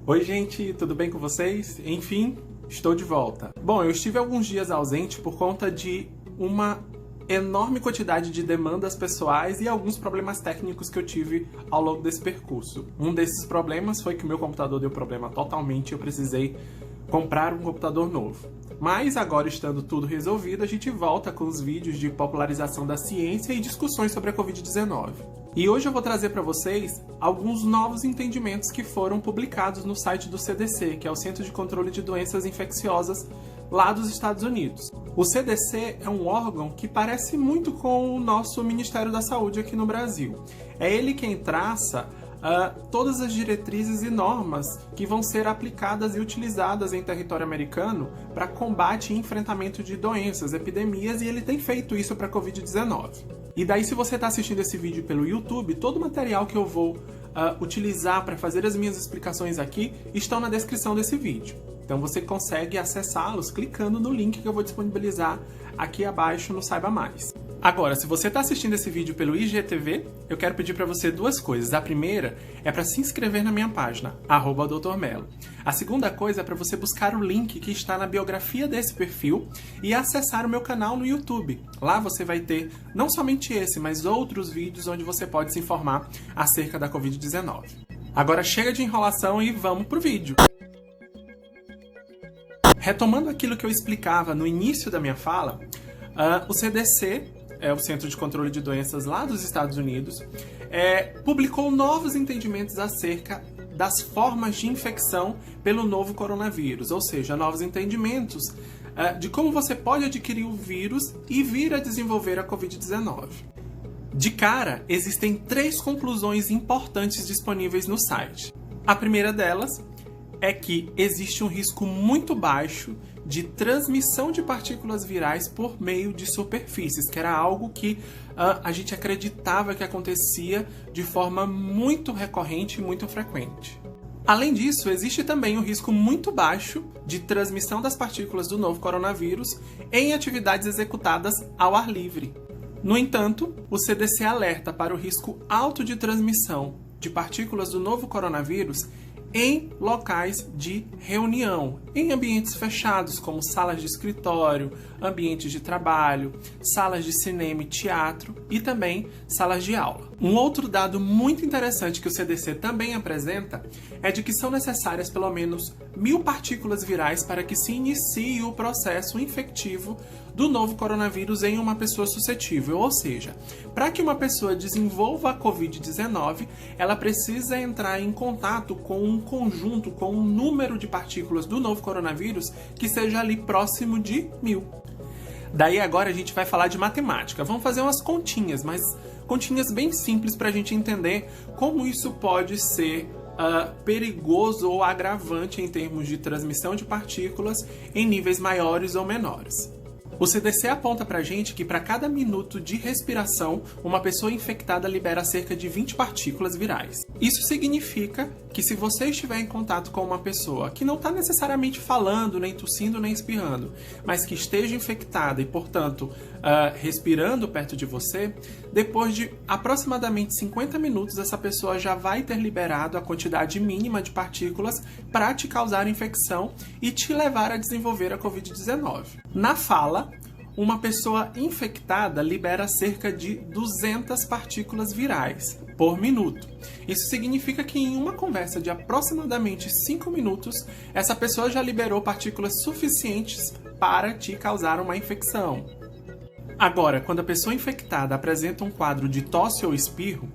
Oi gente, tudo bem com vocês? Enfim, estou de volta. Bom, eu estive alguns dias ausente por conta de uma enorme quantidade de demandas pessoais e alguns problemas técnicos que eu tive ao longo desse percurso. Um desses problemas foi que o meu computador deu problema totalmente e eu precisei comprar um computador novo. Mas agora, estando tudo resolvido, a gente volta com os vídeos de popularização da ciência e discussões sobre a Covid-19. E hoje eu vou trazer para vocês alguns novos entendimentos que foram publicados no site do CDC, que é o Centro de Controle de Doenças Infecciosas lá dos Estados Unidos. O CDC é um órgão que parece muito com o nosso Ministério da Saúde aqui no Brasil. É ele quem traça todas as diretrizes e normas que vão ser aplicadas e utilizadas em território americano para combate e enfrentamento de doenças, epidemias, e ele tem feito isso para a Covid-19. E daí, se você está assistindo esse vídeo pelo YouTube, todo o material que eu vou utilizar para fazer as minhas explicações aqui estão na descrição desse vídeo. Então você consegue acessá-los clicando no link que eu vou disponibilizar aqui abaixo no Saiba Mais. Agora, se você está assistindo esse vídeo pelo IGTV, eu quero pedir para você duas coisas. A primeira é para se inscrever na minha página, @doutormelo. A segunda coisa é para você buscar o link que está na biografia desse perfil e acessar o meu canal no YouTube. Lá você vai ter não somente esse, mas outros vídeos onde você pode se informar acerca da Covid-19. Agora chega de enrolação e vamos pro vídeo. Retomando aquilo que eu explicava no início da minha fala, o CDC, o Centro de Controle de Doenças lá dos Estados Unidos, publicou novos entendimentos acerca das formas de infecção pelo novo coronavírus, ou seja, novos entendimentos de como você pode adquirir o vírus e vir a desenvolver a Covid-19. De cara, existem 3 conclusões importantes disponíveis no site. A primeira delas é que existe um risco muito baixo de transmissão de partículas virais por meio de superfícies, que era algo que a gente acreditava que acontecia de forma muito recorrente e muito frequente. Além disso, existe também um risco muito baixo de transmissão das partículas do novo coronavírus em atividades executadas ao ar livre. No entanto, o CDC alerta para o risco alto de transmissão de partículas do novo coronavírus em locais de reunião, em ambientes fechados, como salas de escritório, ambientes de trabalho, salas de cinema e teatro e também salas de aula. Um outro dado muito interessante que o CDC também apresenta é de que são necessárias pelo menos 1000 partículas virais para que se inicie o processo infectivo do novo coronavírus em uma pessoa suscetível, ou seja, para que uma pessoa desenvolva a Covid-19, ela precisa entrar em contato com um conjunto, com um número de partículas do novo coronavírus que seja ali próximo de 1000. Daí agora a gente vai falar de matemática. Vamos fazer umas continhas, mas continhas bem simples para a gente entender como isso pode ser perigoso ou agravante em termos de transmissão de partículas em níveis maiores ou menores. O CDC aponta pra gente que para cada minuto de respiração, uma pessoa infectada libera cerca de 20 partículas virais. Isso significa que se você estiver em contato com uma pessoa que não está necessariamente falando, nem tossindo, nem espirrando, mas que esteja infectada e, portanto, respirando perto de você, depois de aproximadamente 50 minutos, essa pessoa já vai ter liberado a quantidade mínima de partículas para te causar infecção e te levar a desenvolver a Covid-19. Na fala, uma pessoa infectada libera cerca de 200 partículas virais por minuto. Isso significa que em uma conversa de aproximadamente 5 minutos, essa pessoa já liberou partículas suficientes para te causar uma infecção. Agora, quando a pessoa infectada apresenta um quadro de tosse ou espirro,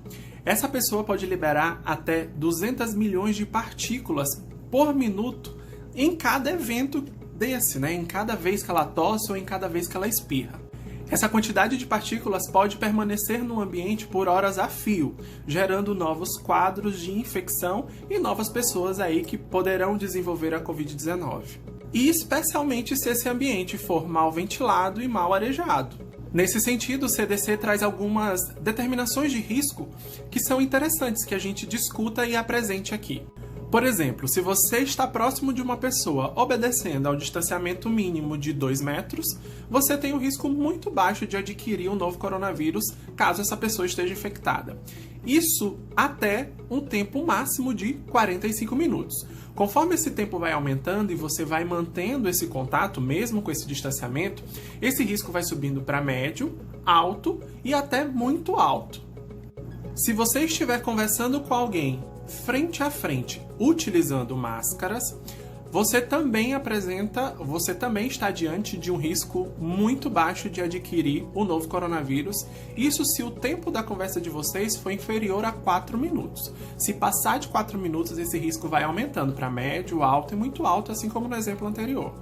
essa pessoa pode liberar até 200 milhões de partículas por minuto em cada evento desse, em cada vez que ela tosse ou em cada vez que ela espirra. Essa quantidade de partículas pode permanecer no ambiente por horas a fio, gerando novos quadros de infecção e novas pessoas aí que poderão desenvolver a Covid-19. E especialmente se esse ambiente for mal ventilado e mal arejado. Nesse sentido, o CDC traz algumas determinações de risco que são interessantes que a gente discuta e apresente aqui. Por exemplo, se você está próximo de uma pessoa obedecendo ao distanciamento mínimo de 2 metros, você tem um risco muito baixo de adquirir um novo coronavírus caso essa pessoa esteja infectada. Isso até um tempo máximo de 45 minutos. Conforme esse tempo vai aumentando e você vai mantendo esse contato, mesmo com esse distanciamento, esse risco vai subindo para médio, alto e até muito alto. Se você estiver conversando com alguém frente a frente, utilizando máscaras, você também está diante de um risco muito baixo de adquirir o novo coronavírus. Isso se o tempo da conversa de vocês for inferior a 4 minutos. Se passar de 4 minutos, esse risco vai aumentando para médio, alto e muito alto, assim como no exemplo anterior.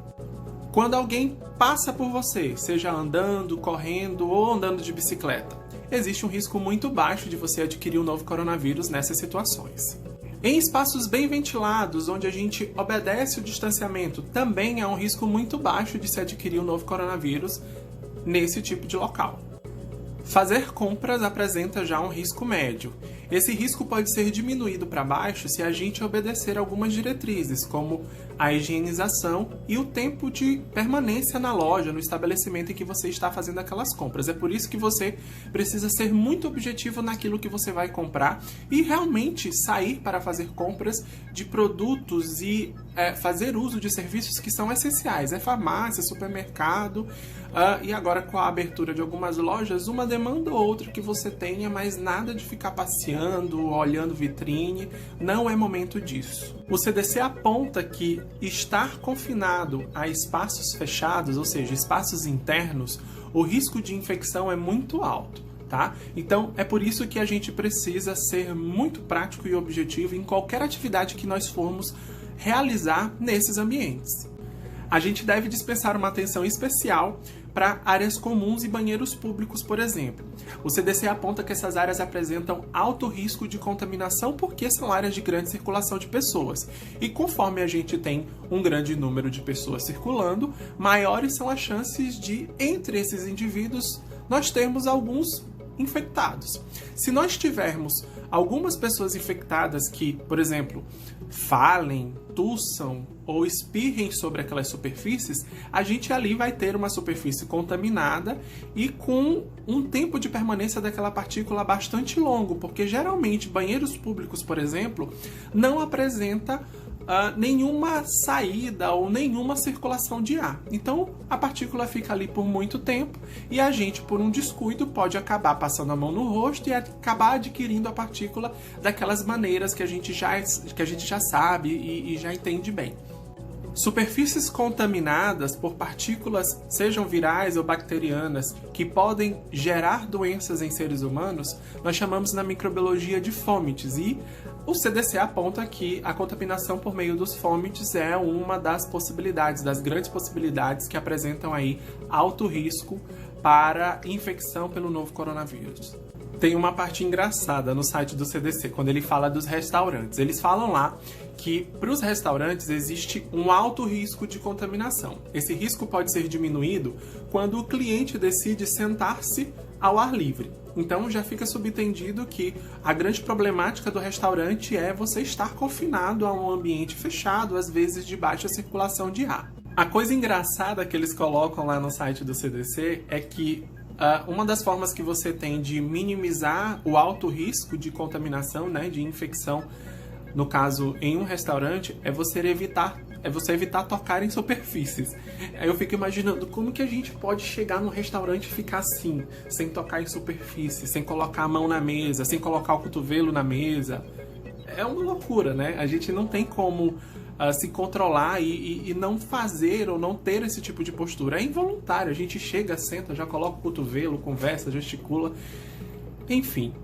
Quando alguém passa por você, seja andando, correndo ou andando de bicicleta, existe um risco muito baixo de você adquirir o novo coronavírus nessas situações. Em espaços bem ventilados, onde a gente obedece o distanciamento, também há um risco muito baixo de se adquirir o novo coronavírus nesse tipo de local. Fazer compras apresenta já um risco médio. Esse risco pode ser diminuído para baixo se a gente obedecer algumas diretrizes, como a higienização e o tempo de permanência na loja, no estabelecimento em que você está fazendo aquelas compras. É por isso que você precisa ser muito objetivo naquilo que você vai comprar e realmente sair para fazer compras de produtos e fazer uso de serviços que são essenciais. É farmácia, supermercado, e agora com a abertura de algumas lojas, uma demanda ou outra que você tenha, mas nada de ficar passeando, olhando vitrine, não é momento disso. O CDC aponta que estar confinado a espaços fechados, ou seja, espaços internos, o risco de infecção é muito alto, tá? Então, é por isso que a gente precisa ser muito prático e objetivo em qualquer atividade que nós formos realizar nesses ambientes. A gente deve dispensar uma atenção especial para áreas comuns e banheiros públicos, por exemplo. O CDC aponta que essas áreas apresentam alto risco de contaminação porque são áreas de grande circulação de pessoas. E conforme a gente tem um grande número de pessoas circulando, maiores são as chances de, entre esses indivíduos, nós termos alguns infectados. Se nós tivermos algumas pessoas infectadas que, por exemplo, falem, tussam ou espirrem sobre aquelas superfícies, a gente ali vai ter uma superfície contaminada e com um tempo de permanência daquela partícula bastante longo, porque geralmente banheiros públicos, por exemplo, não apresenta nenhuma saída ou nenhuma circulação de ar. Então, a partícula fica ali por muito tempo e a gente, por um descuido, pode acabar passando a mão no rosto e acabar adquirindo a partícula daquelas maneiras que a gente já sabe e já entende bem. Superfícies contaminadas por partículas, sejam virais ou bacterianas, que podem gerar doenças em seres humanos, nós chamamos na microbiologia de fômites, e o CDC aponta que a contaminação por meio dos fômites é uma das possibilidades, das grandes possibilidades que apresentam aí alto risco para infecção pelo novo coronavírus. Tem uma parte engraçada no site do CDC, quando ele fala dos restaurantes. Eles falam lá que para os restaurantes existe um alto risco de contaminação. Esse risco pode ser diminuído quando o cliente decide sentar-se ao ar livre. Então já fica subentendido que a grande problemática do restaurante é você estar confinado a um ambiente fechado, às vezes de baixa circulação de ar. A coisa engraçada que eles colocam lá no site do CDC é que uma das formas que você tem de minimizar o alto risco de contaminação, né, de infecção, no caso em um restaurante, é você evitar tocar em superfícies. Aí eu fico imaginando como que a gente pode chegar num restaurante e ficar assim, sem tocar em superfície, sem colocar a mão na mesa, sem colocar o cotovelo na mesa. É uma loucura, né? A gente não tem como se controlar e não fazer ou não ter esse tipo de postura. É involuntário, a gente chega, senta, já coloca o cotovelo, conversa, gesticula, enfim.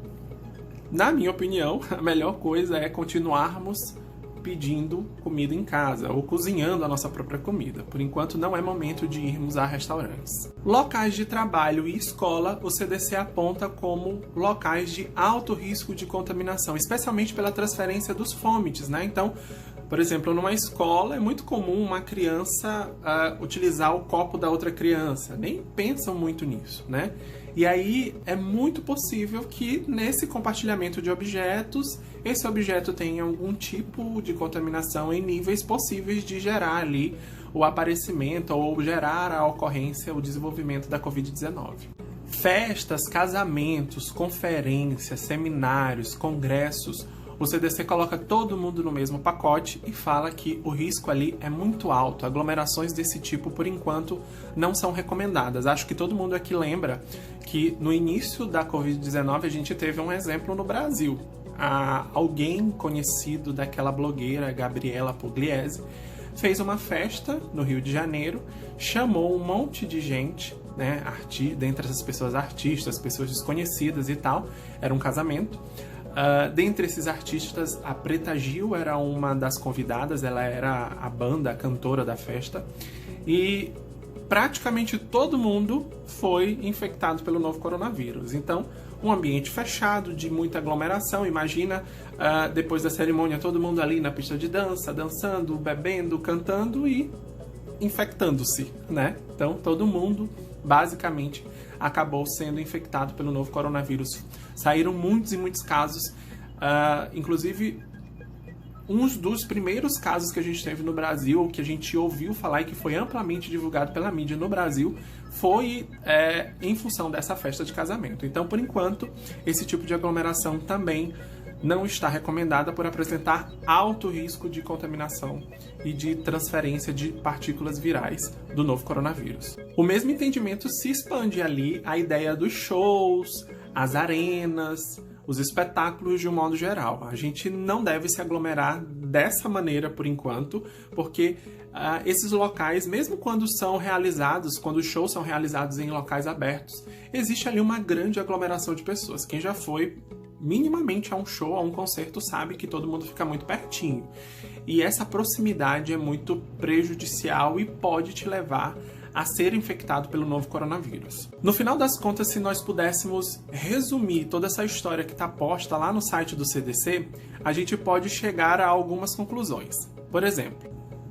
Na minha opinião, a melhor coisa é continuarmos pedindo comida em casa ou cozinhando a nossa própria comida. Por enquanto, não é momento de irmos a restaurantes. Locais de trabalho e escola, o CDC aponta como locais de alto risco de contaminação, especialmente pela transferência dos fômites, né? Então, por exemplo, numa escola é muito comum uma criança utilizar o copo da outra criança. Nem pensam muito nisso, né? E aí é muito possível que nesse compartilhamento de objetos, esse objeto tenha algum tipo de contaminação em níveis possíveis de gerar ali o aparecimento ou gerar a ocorrência, o desenvolvimento da Covid-19. Festas, casamentos, conferências, seminários, congressos, o CDC coloca todo mundo no mesmo pacote e fala que o risco ali é muito alto. Aglomerações desse tipo, por enquanto, não são recomendadas. Acho que todo mundo aqui lembra que no início da Covid-19 a gente teve um exemplo no Brasil. Alguém conhecido daquela blogueira, Gabriela Pugliese, fez uma festa no Rio de Janeiro, chamou um monte de gente, né, dentre essas pessoas artistas, pessoas desconhecidas e tal, era um casamento. Dentre esses artistas, a Preta Gil era uma das convidadas, ela era a banda, a cantora da festa, e praticamente todo mundo foi infectado pelo novo coronavírus. Então, um ambiente fechado, de muita aglomeração, imagina depois da cerimônia todo mundo ali na pista de dança, dançando, bebendo, cantando e infectando-se, né? Então, todo mundo, basicamente, acabou sendo infectado pelo novo coronavírus. Saíram muitos e muitos casos, inclusive um dos primeiros casos que a gente teve no Brasil, que a gente ouviu falar e que foi amplamente divulgado pela mídia no Brasil, foi em função dessa festa de casamento. Então, por enquanto, esse tipo de aglomeração também não está recomendada por apresentar alto risco de contaminação e de transferência de partículas virais do novo coronavírus. O mesmo entendimento se expande ali à ideia dos shows, as arenas, os espetáculos de um modo geral. A gente não deve se aglomerar dessa maneira por enquanto, porque esses locais, mesmo quando são realizados, quando os shows são realizados em locais abertos, existe ali uma grande aglomeração de pessoas. Quem já foi minimamente a um show, a um concerto, sabe que todo mundo fica muito pertinho. E essa proximidade é muito prejudicial e pode te levar a ser infectado pelo novo coronavírus. No final das contas, se nós pudéssemos resumir toda essa história que está posta lá no site do CDC, a gente pode chegar a algumas conclusões. Por exemplo,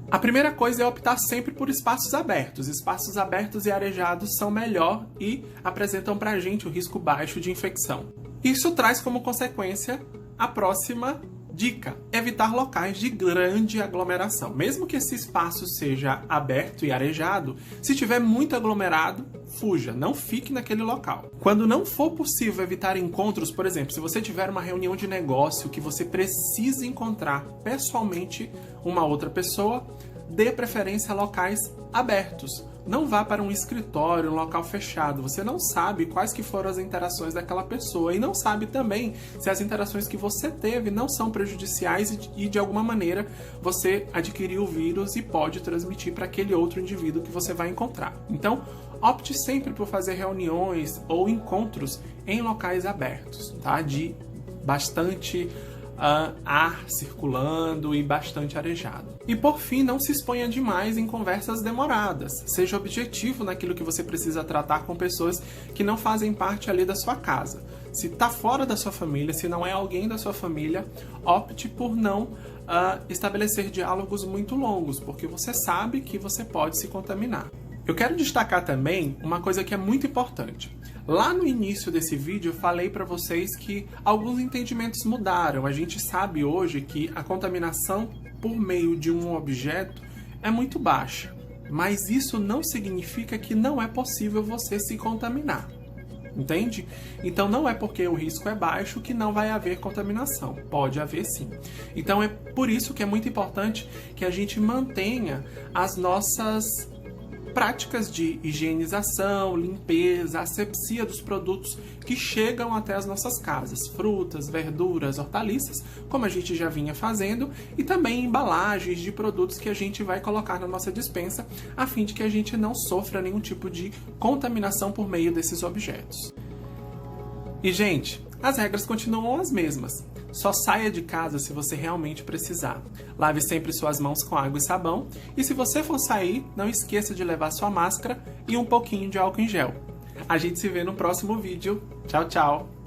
a primeira coisa é optar sempre por espaços abertos. Espaços abertos e arejados são melhor e apresentam pra gente o risco baixo de infecção. Isso traz como consequência a próxima dica: evitar locais de grande aglomeração. Mesmo que esse espaço seja aberto e arejado, se tiver muito aglomerado, fuja, não fique naquele local. Quando não for possível evitar encontros, por exemplo, se você tiver uma reunião de negócio que você precisa encontrar pessoalmente uma outra pessoa, dê preferência a locais abertos. Não vá para um escritório, um local fechado. Você não sabe quais que foram as interações daquela pessoa e não sabe também se as interações que você teve não são prejudiciais e de alguma maneira você adquiriu o vírus e pode transmitir para aquele outro indivíduo que você vai encontrar. Então, opte sempre por fazer reuniões ou encontros em locais abertos, tá? De bastante ar circulando e bastante arejado. E por fim, não se exponha demais em conversas demoradas. Seja objetivo naquilo que você precisa tratar com pessoas que não fazem parte ali da sua casa. Se está fora da sua família, se não é alguém da sua família, opte por não estabelecer diálogos muito longos, porque você sabe que você pode se contaminar. Eu quero destacar também uma coisa que é muito importante. Lá no início desse vídeo eu falei para vocês que alguns entendimentos mudaram. A gente sabe hoje que a contaminação por meio de um objeto é muito baixa, mas isso não significa que não é possível você se contaminar. Entende? Então não é porque o risco é baixo que não vai haver contaminação. Pode haver sim. Então é por isso que é muito importante que a gente mantenha as nossas práticas de higienização, limpeza, asepsia dos produtos que chegam até as nossas casas, frutas, verduras, hortaliças, como a gente já vinha fazendo, e também embalagens de produtos que a gente vai colocar na nossa despensa, a fim de que a gente não sofra nenhum tipo de contaminação por meio desses objetos. E, gente, as regras continuam as mesmas. Só saia de casa se você realmente precisar. Lave sempre suas mãos com água e sabão. E se você for sair, não esqueça de levar sua máscara e um pouquinho de álcool em gel. A gente se vê no próximo vídeo. Tchau, tchau!